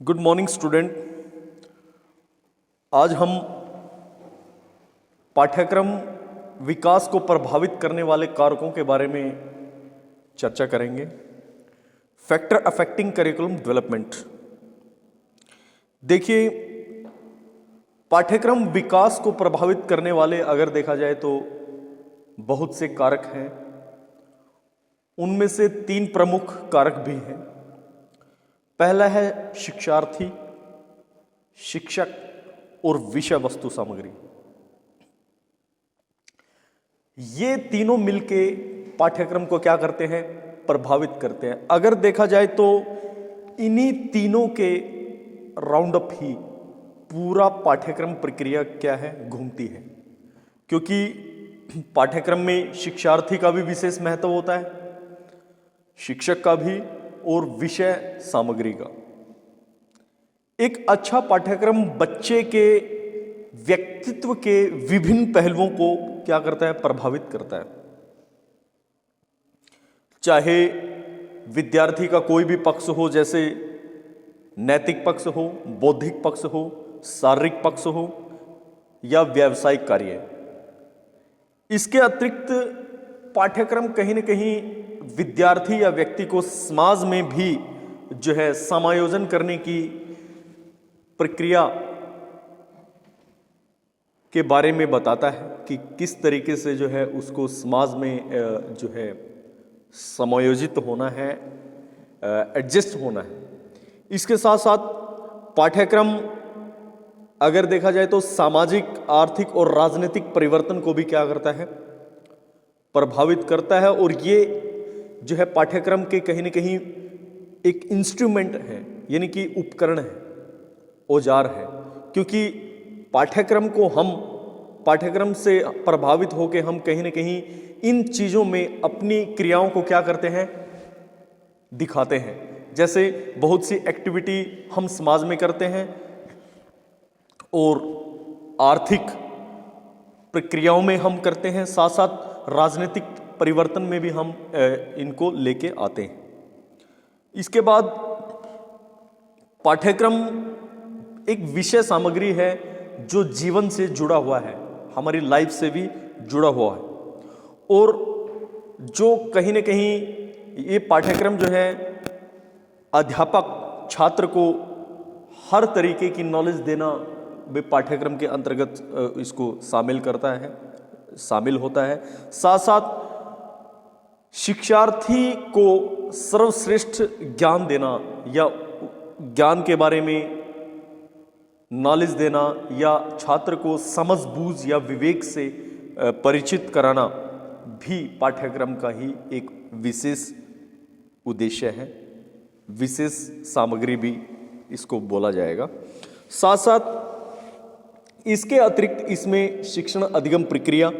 Good morning student. आज हम पाठ्यक्रम विकास को प्रभावित करने वाले कारकों के बारे में चर्चा करेंगे। Factor affecting curriculum development. देखिए, पाठ्यक्रम विकास को प्रभावित करने वाले अगर देखा जाए तो बहुत से कारक हैं। उनमें से 3 प्रमुख कारक भी हैं। पहला है शिक्षार्थी, शिक्षक और विषय वस्तु सामग्री। ये तीनों मिलके पाठ्यक्रम को क्या करते हैं? प्रभावित करते हैं। अगर देखा जाए तो इन्हीं तीनों के राउंड अप ही पूरा पाठ्यक्रम प्रक्रिया क्या है? घूमती है। क्योंकि पाठ्यक्रम में शिक्षार्थी का भी विशेष महत्व होता है, शिक्षक का भी और विषय सामग्री का। एक अच्छा पाठ्यक्रम बच्चे के व्यक्तित्व के विभिन्न पहलुओं को क्या करता है? प्रभावित करता है। चाहे विद्यार्थी का कोई भी पक्ष हो, जैसे नैतिक पक्ष हो, बौद्धिक पक्ष हो, शारीरिक पक्ष हो या व्यावसायिक कार्य। इसके अतिरिक्त पाठ्यक्रम कहीं न कहीं विद्यार्थी या व्यक्ति को समाज में भी जो है समायोजन करने की प्रक्रिया के बारे में बताता है कि किस तरीके से जो है उसको समाज में जो है समायोजित होना है, एडजस्ट होना है। इसके साथ साथ पाठ्यक्रम अगर देखा जाए तो सामाजिक, आर्थिक और राजनीतिक परिवर्तन को भी क्या करता है? प्रभावित करता है। और ये जो है पाठ्यक्रम के कहीं न कहीं एक इंस्ट्रूमेंट है, यानी कि उपकरण है, औजार है। क्योंकि पाठ्यक्रम से प्रभावित होकर हम कहीं न कहीं इन चीज़ों में अपनी क्रियाओं को क्या करते हैं? दिखाते हैं। जैसे बहुत सी एक्टिविटी हम समाज में करते हैं और आर्थिक प्रक्रियाओं में हम करते हैं, साथ साथ राजनीतिक परिवर्तन में भी हम इनको लेके आते हैं। इसके बाद पाठ्यक्रम एक विषय सामग्री है जो जीवन से जुड़ा हुआ है, हमारी लाइफ से भी जुड़ा हुआ है। और जो कहीं न कहीं ये पाठ्यक्रम जो है अध्यापक छात्र को हर तरीके की नॉलेज देना भी पाठ्यक्रम के अंतर्गत इसको शामिल होता है। साथ साथ शिक्षार्थी को सर्वश्रेष्ठ ज्ञान देना या ज्ञान के बारे में नॉलेज देना या छात्र को समझबूझ या विवेक से परिचित कराना भी पाठ्यक्रम का ही एक विशेष उद्देश्य है, विशेष सामग्री भी इसको बोला जाएगा। साथ साथ इसके अतिरिक्त इसमें शिक्षण अधिगम प्रक्रिया,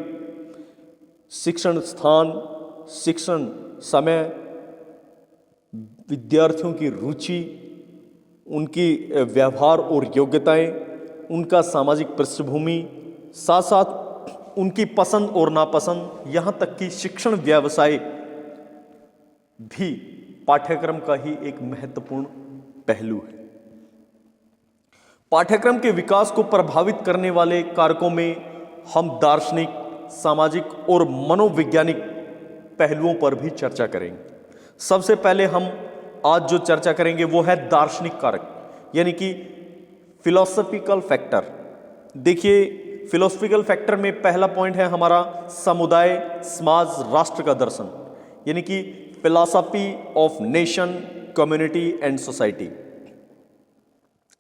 शिक्षण स्थान, शिक्षण समय, विद्यार्थियों की रुचि, उनकी व्यवहार और योग्यताएं, उनका सामाजिक पृष्ठभूमि, साथ साथ उनकी पसंद और नापसंद, यहाँ तक कि शिक्षण व्यवसाय भी पाठ्यक्रम का ही एक महत्वपूर्ण पहलू है। पाठ्यक्रम के विकास को प्रभावित करने वाले कारकों में हम दार्शनिक, सामाजिक और मनोवैज्ञानिक पहलुओं पर भी चर्चा करेंगे। सबसे पहले हम आज जो चर्चा करेंगे वो है दार्शनिक कारक, यानी कि फिलोसॉफिकल फैक्टर। देखिए, फिलोसॉफिकल फैक्टर में पहला पॉइंट है हमारा समुदाय, समाज, राष्ट्र का दर्शन, यानी कि philosophy of nation, community and society.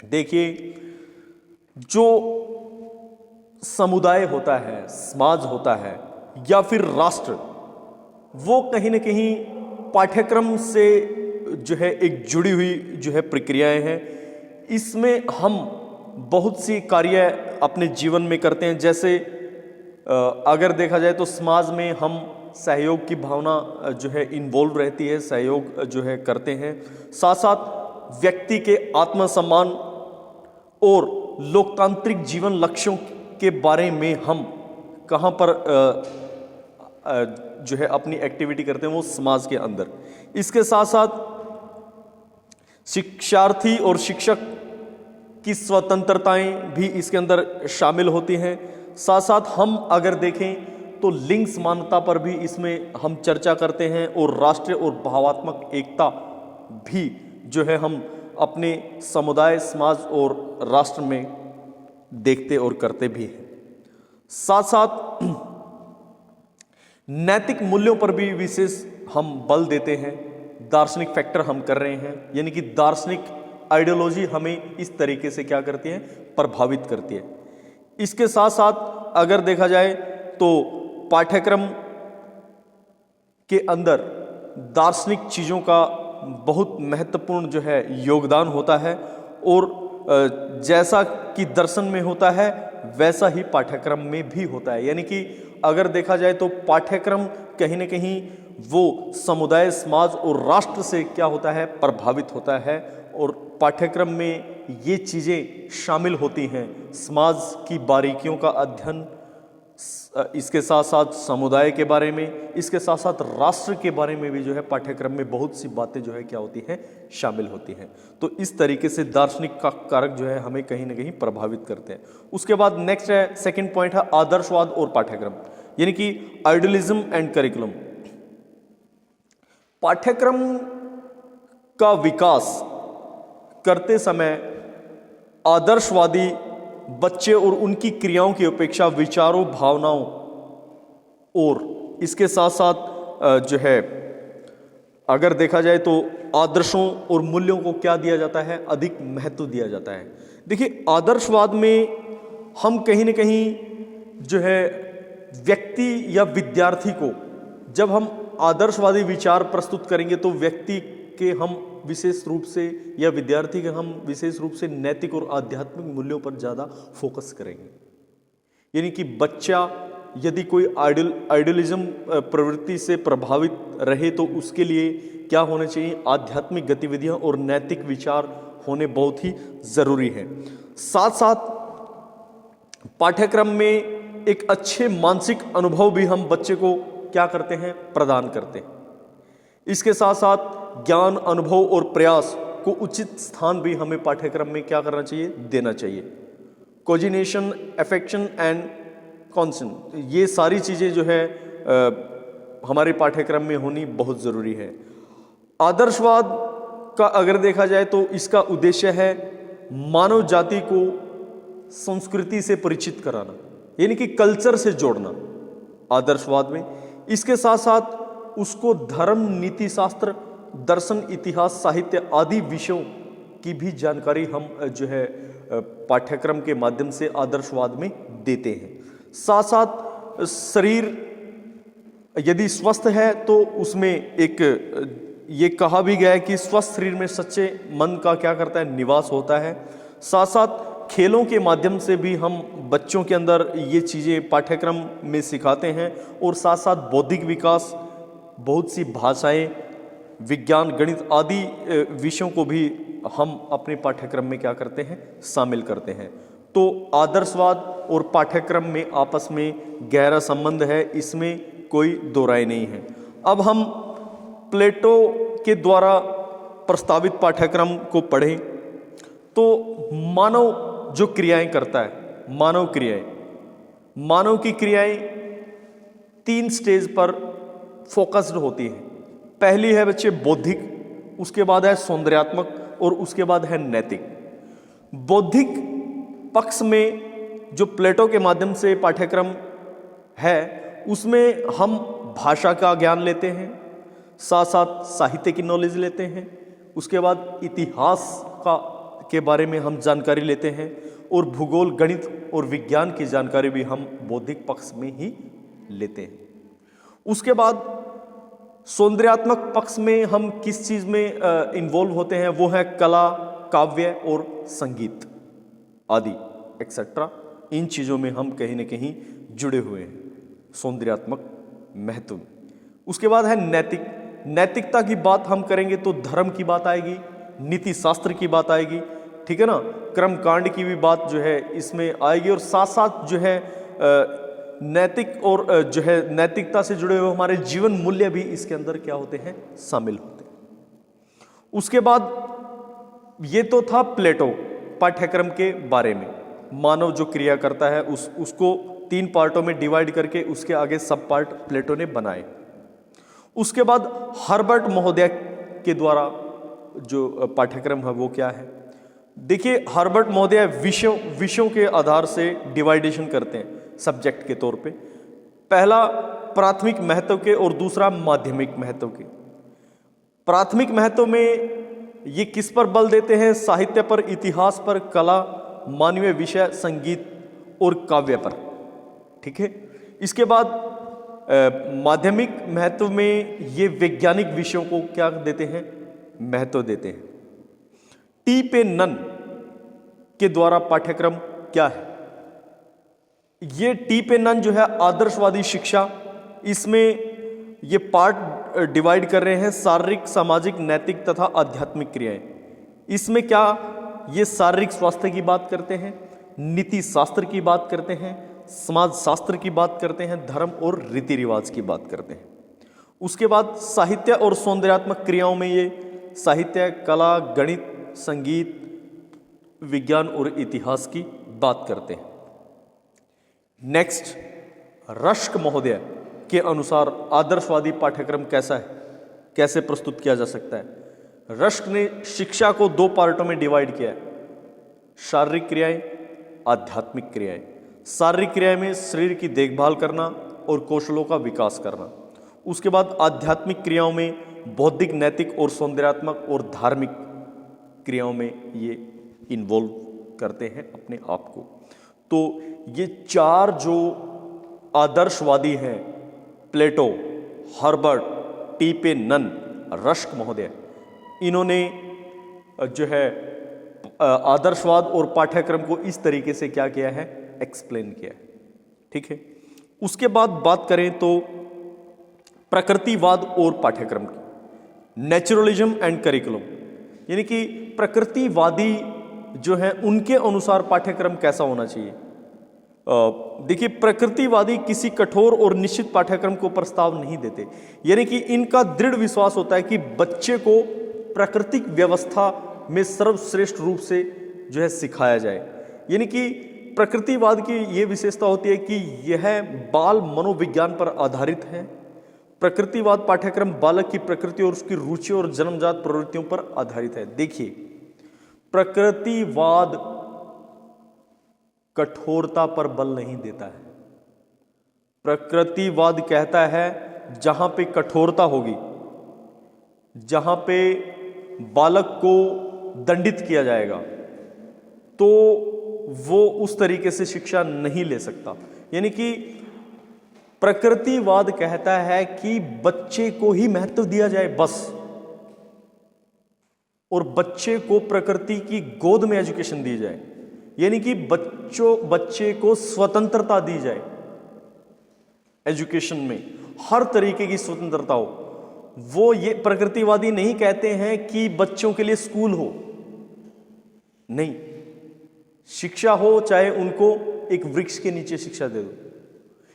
देखिए, जो समुदाय होता है, समाज होता है या फिर राष्ट्र, वो कहीं न कहीं पाठ्यक्रम से जो है एक जुड़ी हुई जो है प्रक्रियाएं हैं। इसमें हम बहुत सी कार्य अपने जीवन में करते हैं। जैसे अगर देखा जाए तो समाज में हम सहयोग की भावना जो है इन्वॉल्व रहती है, सहयोग जो है करते हैं। साथ साथ व्यक्ति के आत्मसम्मान और लोकतांत्रिक जीवन लक्ष्यों के बारे में हम कहाँ पर जो है अपनी एक्टिविटी करते हैं, वो समाज के अंदर। इसके साथ साथ शिक्षार्थी और शिक्षक की स्वतंत्रताएं भी इसके अंदर शामिल होती हैं। साथ साथ हम अगर देखें तो लिंग समानता पर भी इसमें हम चर्चा करते हैं, और राष्ट्रीय और भावात्मक एकता भी जो है हम अपने समुदाय, समाज और राष्ट्र में देखते और करते भी हैं। साथ साथ नैतिक मूल्यों पर भी विशेष हम बल देते हैं। दार्शनिक फैक्टर हम कर रहे हैं, यानी कि दार्शनिक आइडियोलॉजी हमें इस तरीके से क्या करती है, प्रभावित करती है। इसके साथ साथ अगर देखा जाए तो पाठ्यक्रम के अंदर दार्शनिक चीज़ों का बहुत महत्वपूर्ण जो है योगदान होता है, और जैसा कि दर्शन में होता है वैसा ही पाठ्यक्रम में भी होता है। यानी कि अगर देखा जाए तो पाठ्यक्रम कहीं न कहीं वो समुदाय, समाज और राष्ट्र से क्या होता है, प्रभावित होता है, और पाठ्यक्रम में ये चीज़ें शामिल होती हैं। समाज की बारीकियों का अध्ययन, इसके साथ साथ समुदाय के बारे में, इसके साथ साथ राष्ट्र के बारे में भी जो है पाठ्यक्रम में बहुत सी बातें जो है क्या होती हैं, शामिल होती हैं। तो इस तरीके से दार्शनिक का कारक जो है हमें कहीं ना कहीं प्रभावित करते हैं। उसके बाद नेक्स्ट है, सेकंड पॉइंट है आदर्शवाद और पाठ्यक्रम, यानी कि आइडियलिज्म एंड करिकुलम। पाठ्यक्रम का विकास करते समय आदर्शवादी बच्चे और उनकी क्रियाओं की अपेक्षा विचारों, भावनाओं और इसके साथ साथ जो है अगर देखा जाए तो आदर्शों और मूल्यों को क्या दिया जाता है, अधिक महत्व दिया जाता है। देखिए, आदर्शवाद में हम कहीं न कहीं जो है व्यक्ति या विद्यार्थी को, जब हम आदर्शवादी विचार प्रस्तुत करेंगे तो व्यक्ति के हम विशेष रूप से या विद्यार्थी के हम विशेष रूप से नैतिक और आध्यात्मिक मूल्यों पर ज़्यादा फोकस करेंगे। यानी कि बच्चा यदि कोई आइडियलिज्म प्रवृत्ति से प्रभावित रहे तो उसके लिए क्या होना चाहिए, आध्यात्मिक गतिविधियां और नैतिक विचार होने बहुत ही ज़रूरी है। साथ साथ पाठ्यक्रम में एक अच्छे मानसिक अनुभव भी हम बच्चे को क्या करते हैं, प्रदान करते हैं। इसके साथ साथ ज्ञान, अनुभव और प्रयास को उचित स्थान भी हमें पाठ्यक्रम में क्या करना चाहिए, देना चाहिए। कोऑर्डिनेशन, अफेक्शन एंड कॉन्सेंट, ये सारी चीज़ें जो है हमारे पाठ्यक्रम में होनी बहुत ज़रूरी है। आदर्शवाद का अगर देखा जाए तो इसका उद्देश्य है मानव जाति को संस्कृति से परिचित कराना, यानी कि कल्चर से जोड़ना आदर्शवाद में। इसके साथ साथ उसको धर्म, नीति शास्त्र, दर्शन, इतिहास, साहित्य आदि विषयों की भी जानकारी हम जो है पाठ्यक्रम के माध्यम से आदर्शवाद में देते हैं। साथ साथ शरीर यदि स्वस्थ है तो उसमें एक ये कहा भी गया है कि स्वस्थ शरीर में सच्चे मन का क्या करता है, निवास होता है। साथ साथ खेलों के माध्यम से भी हम बच्चों के अंदर ये चीज़ें पाठ्यक्रम में सिखाते हैं, और साथ साथ बौद्धिक विकास, बहुत सी भाषाएं, विज्ञान, गणित आदि विषयों को भी हम अपने पाठ्यक्रम में क्या करते हैं, शामिल करते हैं। तो आदर्शवाद और पाठ्यक्रम में आपस में गहरा संबंध है, इसमें कोई दो राय नहीं है। अब हम प्लेटो के द्वारा प्रस्तावित पाठ्यक्रम को पढ़ें तो मानव जो क्रियाएं करता है, मानव की क्रियाएं 3 स्टेज पर फोकस्ड होती हैं। पहली है बच्चे बौद्धिक, उसके बाद है सौंदर्यात्मक और उसके बाद है नैतिक। बौद्धिक पक्ष में जो प्लेटो के माध्यम से पाठ्यक्रम है उसमें हम भाषा का ज्ञान लेते हैं, साथ साथ साहित्य की नॉलेज लेते हैं, उसके बाद इतिहास के बारे में हम जानकारी लेते हैं, और भूगोल, गणित और विज्ञान की जानकारी भी हम बौद्धिक पक्ष में ही लेते हैं। उसके बाद सौंदर्यात्मक पक्ष में हम किस चीज़ में इन्वॉल्व होते हैं, वो है कला, काव्य और संगीत आदि एक्सेट्रा। इन चीज़ों में हम कहीं न कहीं जुड़े हुए हैं, सौंदर्यात्मक महत्व। उसके बाद है नैतिक। नैतिकता की बात हम करेंगे तो धर्म की बात आएगी, नीति शास्त्र की बात आएगी, ठीक है ना, कर्म कांड की भी बात जो है इसमें आएगी, और साथ साथ जो है नैतिक और जो है नैतिकता से जुड़े हुए हमारे जीवन मूल्य भी इसके अंदर क्या होते हैं, शामिल होते हैं। उसके बाद ये तो था प्लेटो पाठ्यक्रम के बारे में। मानव जो क्रिया करता है उसको 3 पार्टों में डिवाइड करके उसके आगे सब पार्ट प्लेटो ने बनाए। उसके बाद हर्बर्ट महोदय के द्वारा जो पाठ्यक्रम है वो क्या है, देखिए हर्बर्ट महोदय विषयों के आधार से डिवाइडेशन करते हैं सब्जेक्ट के तौर पे। पहला प्राथमिक महत्व के और दूसरा माध्यमिक महत्व के। प्राथमिक महत्व में ये किस पर बल देते हैं, साहित्य पर, इतिहास पर, कला, मानवीय विषय, संगीत और काव्य पर, ठीक है। इसके बाद माध्यमिक महत्व में ये वैज्ञानिक विषयों को क्या देते हैं, महत्व देते हैं। टी पे नन के द्वारा पाठ्यक्रम क्या है, ये टी पे नन जो है आदर्शवादी शिक्षा, इसमें ये पार्ट डिवाइड कर रहे हैं शारीरिक, सामाजिक, नैतिक तथा आध्यात्मिक क्रियाएं। इसमें क्या ये शारीरिक स्वास्थ्य की बात करते हैं, नीति शास्त्र की बात करते हैं, समाज शास्त्र की बात करते हैं, धर्म और रीति रिवाज की बात करते हैं। उसके बाद साहित्य और सौंदर्यात्मक क्रियाओं में ये साहित्य, कला, गणित, संगीत, विज्ञान और इतिहास की बात करते हैं। नेक्स्ट, रश्क महोदय के अनुसार आदर्शवादी पाठ्यक्रम कैसा है, कैसे प्रस्तुत किया जा सकता है। रश्क ने शिक्षा को 2 पार्टों में डिवाइड किया है, शारीरिक क्रियाएं, आध्यात्मिक क्रियाएं। शारीरिक क्रियाएं में शरीर की देखभाल करना और कौशलों का विकास करना। उसके बाद आध्यात्मिक क्रियाओं में बौद्धिक, नैतिक और सौंदर्यात्मक और धार्मिक क्रियाओं में ये इन्वॉल्व करते हैं अपने आप को। तो ये 4 जो आदर्शवादी हैं, प्लेटो, हर्बर्ट, टी पे नन, रश्क महोदय, इन्होंने जो है आदर्शवाद और पाठ्यक्रम को इस तरीके से क्या किया है, एक्सप्लेन किया है, ठीक है। उसके बाद बात करें तो प्रकृतिवाद और पाठ्यक्रम की, नेचुरलिज्म एंड करिकुलम, यानी कि प्रकृतिवादी जो है उनके अनुसार पाठ्यक्रम कैसा होना चाहिए। देखिए प्रकृतिवादी किसी कठोर और निश्चित पाठ्यक्रम को प्रस्ताव नहीं देते, यानी कि इनका दृढ़ विश्वास होता है कि बच्चे को प्राकृतिक व्यवस्था में सर्वश्रेष्ठ रूप से जो है सिखाया जाए। यानी कि प्रकृतिवाद की ये विशेषता होती है कि यह बाल मनोविज्ञान पर आधारित है। प्रकृतिवाद पाठ्यक्रम बालक की प्रकृति और उसकी रुचि और जन्मजात प्रवृत्तियों पर आधारित है। देखिए प्रकृतिवाद कठोरता पर बल नहीं देता है। प्रकृतिवाद कहता है जहां पे कठोरता होगी, जहां पे बालक को दंडित किया जाएगा, तो वो उस तरीके से शिक्षा नहीं ले सकता। यानी कि प्रकृतिवाद कहता है कि बच्चे को ही महत्व दिया जाए बस, और बच्चे को प्रकृति की गोद में एजुकेशन दी जाए, यानी कि बच्चे को स्वतंत्रता दी जाए। एजुकेशन में हर तरीके की स्वतंत्रता हो। वो ये प्रकृतिवादी नहीं कहते हैं कि बच्चों के लिए स्कूल हो, नहीं, शिक्षा हो चाहे उनको एक वृक्ष के नीचे शिक्षा दे दो,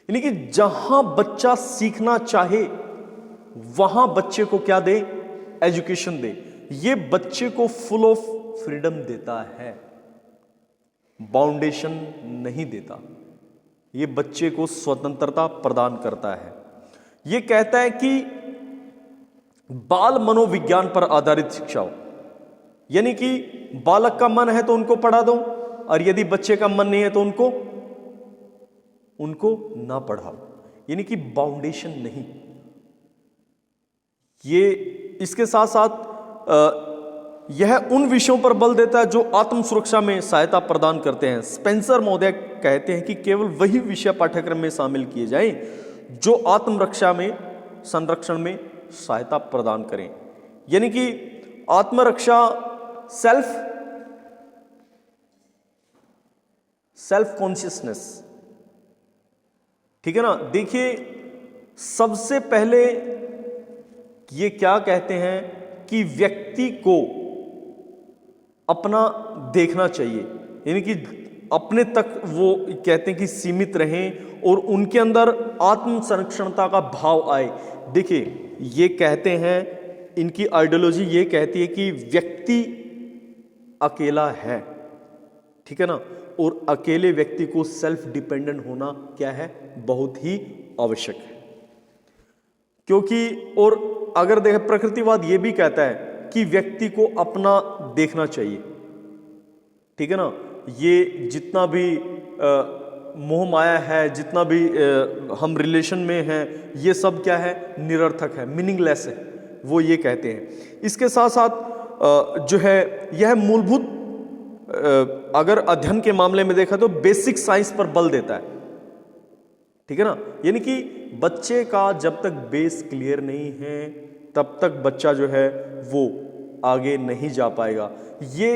यानी कि जहां बच्चा सीखना चाहे वहां बच्चे को क्या दे, एजुकेशन दे। ये बच्चे को फुल ऑफ फ्रीडम देता है, बाउंडेशन नहीं देता। ये बच्चे को स्वतंत्रता प्रदान करता है। ये कहता है कि बाल मनोविज्ञान पर आधारित शिक्षा हो, यानी कि बालक का मन है तो उनको पढ़ा दो, और यदि बच्चे का मन नहीं है तो उनको ना पढ़ाओ, यानी कि बाउंडेशन नहीं। ये इसके साथ साथ यह उन विषयों पर बल देता है जो आत्म सुरक्षा में सहायता प्रदान करते हैं। स्पेंसर महोदय कहते हैं कि केवल वही विषय पाठ्यक्रम में शामिल किए जाएं जो आत्मरक्षा में, संरक्षण में सहायता प्रदान करें। यानी कि आत्मरक्षा, सेल्फ कॉन्शियसनेस, ठीक है ना। देखिए सबसे पहले ये क्या कहते हैं कि व्यक्ति को अपना देखना चाहिए, यानी कि अपने तक वो कहते हैं कि सीमित रहें और उनके अंदर आत्म संरक्षणता का भाव आए। देखिए ये कहते हैं, इनकी आइडियोलॉजी ये कहती है कि व्यक्ति अकेला है, ठीक है ना। और अकेले व्यक्ति को सेल्फ डिपेंडेंट होना क्या है, बहुत ही आवश्यक है। क्योंकि और अगर देखें, प्रकृतिवाद ये भी कहता है कि व्यक्ति को अपना देखना चाहिए, ठीक है ना। ये जितना भी मोह माया है, जितना भी हम रिलेशन में हैं, ये सब क्या है, निरर्थक है, मीनिंगलेस है, वो ये कहते हैं। इसके साथ साथ जो है यह मूलभूत अगर अध्ययन के मामले में देखा तो बेसिक साइंस पर बल देता है, ठीक है ना। यानी कि बच्चे का जब तक बेस क्लियर नहीं है तब तक बच्चा जो है वो आगे नहीं जा पाएगा। ये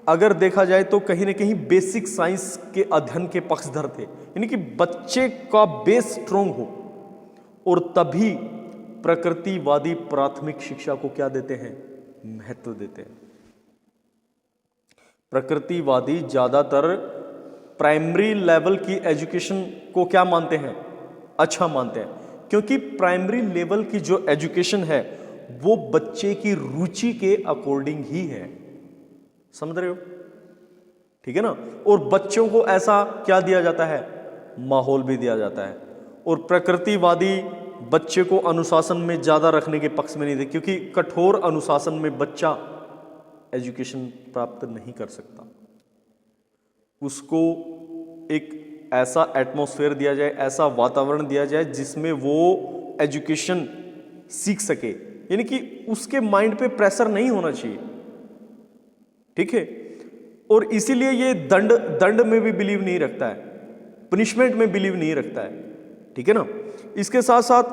अगर देखा जाए तो कहीं ना कहीं बेसिक साइंस के अध्ययन के पक्षधर थे, यानी कि बच्चे का बेस स्ट्रोंग हो, और तभी प्रकृतिवादी प्राथमिक शिक्षा को क्या देते हैं, महत्व देते हैं। प्रकृतिवादी ज्यादातर प्राइमरी लेवल की एजुकेशन को क्या मानते हैं, अच्छा मानते हैं, क्योंकि प्राइमरी लेवल की जो एजुकेशन है वो बच्चे की रुचि के अकॉर्डिंग ही है, समझ रहे हो, ठीक है ना। और बच्चों को ऐसा क्या दिया जाता है, माहौल भी दिया जाता है। और प्रकृतिवादी बच्चे को अनुशासन में ज्यादा रखने के पक्ष में नहीं थे, क्योंकि कठोर अनुशासन में बच्चा एजुकेशन प्राप्त नहीं कर सकता। उसको एक ऐसा एटमॉस्फेयर दिया जाए, ऐसा वातावरण दिया जाए जिसमें वो एजुकेशन सीख सके, यानी कि उसके माइंड पे प्रेशर नहीं होना चाहिए, ठीक है। और इसीलिए ये दंड में भी बिलीव नहीं रखता है, पनिशमेंट में बिलीव नहीं रखता है, ठीक है ना। इसके साथ साथ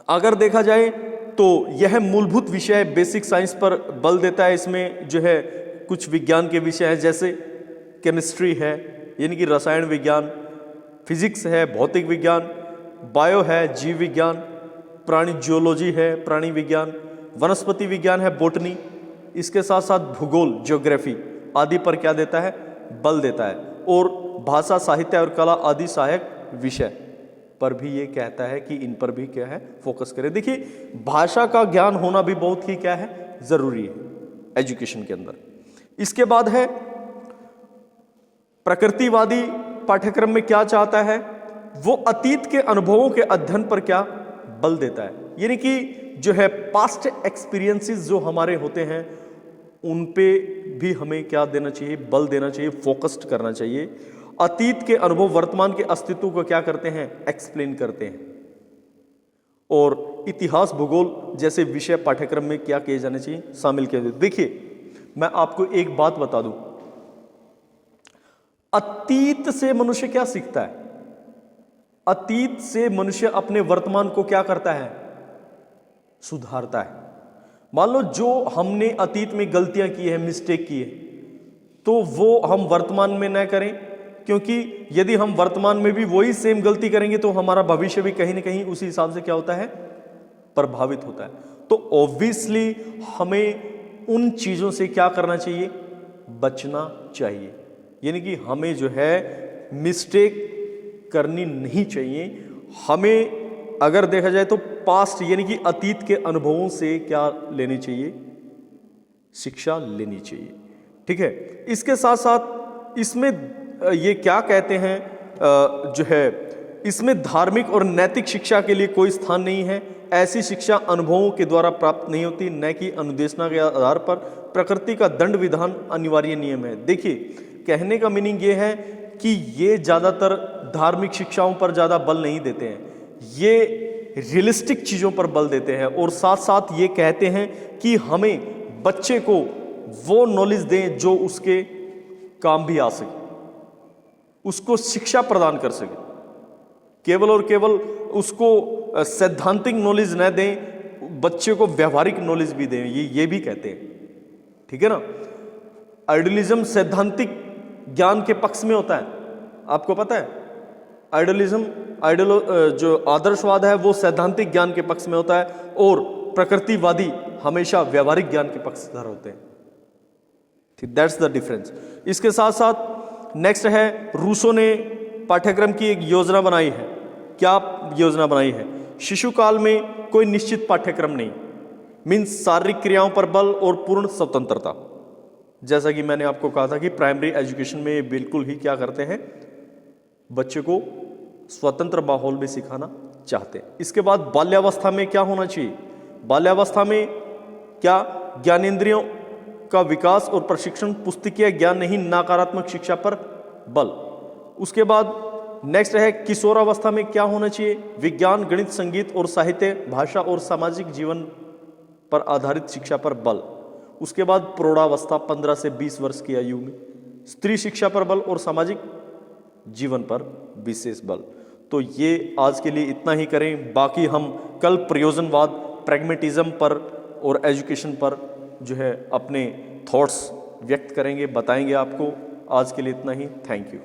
अगर देखा जाए तो यह मूलभूत विषय बेसिक साइंस पर बल देता है। इसमें जो है कुछ विज्ञान के विषय है, जैसे केमिस्ट्री है, यानी कि रसायन विज्ञान, फिजिक्स है, भौतिक विज्ञान, बायो है, जीव विज्ञान, प्राणी जियोलॉजी है, प्राणी विज्ञान, वनस्पति विज्ञान है, बोटनी। इसके साथ साथ भूगोल, ज्योग्राफी आदि पर क्या देता है, बल देता है। और भाषा, साहित्य और कला आदि सहायक विषय पर भी ये कहता है कि इन पर भी क्या है, फोकस करें। देखिए, भाषा का ज्ञान होना भी बहुत ही क्या है, जरूरी है एजुकेशन के अंदर। इसके बाद है प्रकृतिवादी पाठ्यक्रम में क्या चाहता है, वो अतीत के अनुभवों के अध्ययन पर क्या बल देता है, यानी कि जो है पास्ट एक्सपीरियंसेस जो हमारे होते हैं उन पे भी हमें क्या देना चाहिए, बल देना चाहिए, फोकस्ड करना चाहिए। अतीत के अनुभव वर्तमान के अस्तित्व को क्या करते हैं, एक्सप्लेन करते हैं। और इतिहास, भूगोल जैसे विषय पाठ्यक्रम में क्या किए जाने चाहिए, शामिल किए जाए। देखिए, मैं आपको एक बात बता दूं, अतीत से मनुष्य क्या सीखता है, अतीत से मनुष्य अपने वर्तमान को क्या करता है, सुधारता है। मान लो जो हमने अतीत में गलतियां की है, मिस्टेक की है, तो वो हम वर्तमान में न करें, क्योंकि यदि हम वर्तमान में भी वही सेम गलती करेंगे तो हमारा भविष्य भी कहीं ना कहीं उसी हिसाब से क्या होता है, प्रभावित होता है। तो ऑब्वियसली हमें उन चीजों से क्या करना चाहिए, बचना चाहिए, यानी कि हमें जो है मिस्टेक करनी नहीं चाहिए। हमें अगर देखा जाए तो पास्ट यानी कि अतीत के अनुभवों से क्या लेनी चाहिए, शिक्षा लेनी चाहिए, ठीक है। इसके साथ साथ इसमें ये क्या कहते हैं, जो है इसमें धार्मिक और नैतिक शिक्षा के लिए कोई स्थान नहीं है। ऐसी शिक्षा अनुभवों के द्वारा प्राप्त नहीं होती, न कि अनुदेशना के आधार पर। प्रकृति का दंड विधान अनिवार्य नियम है। देखिए, कहने का मीनिंग ये है कि ये ज्यादातर धार्मिक शिक्षाओं पर ज्यादा बल नहीं देते हैं, ये रियलिस्टिक चीजों पर बल देते हैं। और साथ साथ ये कहते हैं कि हमें बच्चे को वो नॉलेज दें जो उसके काम भी आ सके, उसको शिक्षा प्रदान कर सके। केवल और केवल उसको सैद्धांतिक नॉलेज न दें, बच्चे को व्यवहारिक नॉलेज भी दें, ये भी कहते हैं, ठीक है ना। आइडियलिज्म सैद्धांतिक ज्ञान के पक्ष में होता है, आपको पता है। जो आदर्शवाद है वो सैद्धांतिक ज्ञान के पक्ष में होता है, और प्रकृतिवादी हमेशा व्यवहारिक ज्ञान के पक्षधर होते हैं, ठीक, दैट्स द डिफरेंस। इसके साथ साथ नेक्स्ट है, रूसो ने पाठ्यक्रम की एक योजना बनाई है। क्या योजना बनाई है, शिशुकाल में कोई निश्चित पाठ्यक्रम नहीं, मीन्स शारीरिक क्रियाओं पर बल और पूर्ण स्वतंत्रता, जैसा कि मैंने आपको कहा था कि प्राइमरी एजुकेशन में ये बिल्कुल ही क्या करते हैं, बच्चे को स्वतंत्र माहौल में सिखाना चाहते हैं। इसके बाद बाल्यावस्था में क्या होना चाहिए? बाल्यावस्था में क्या ज्ञानेंद्रियों का विकास और प्रशिक्षण, पुस्तकीय ज्ञान नहीं, नकारात्मक शिक्षा पर बल। उसके बाद नेक्स्ट है किशोरावस्था में क्या होना चाहिए? विज्ञान, गणित, संगीत और साहित्य, भाषा और सामाजिक जीवन पर आधारित शिक्षा पर बल। उसके बाद प्रौढ़ावस्था 15 से 20 वर्ष की आयु में स्त्री शिक्षा पर बल और सामाजिक जीवन पर विशेष बल। तो ये आज के लिए इतना ही करें, बाकी हम कल प्रयोजनवाद, प्रैग्मेटिज्म पर और एजुकेशन पर जो है अपने थॉट्स व्यक्त करेंगे, बताएंगे आपको। आज के लिए इतना ही, थैंक यू।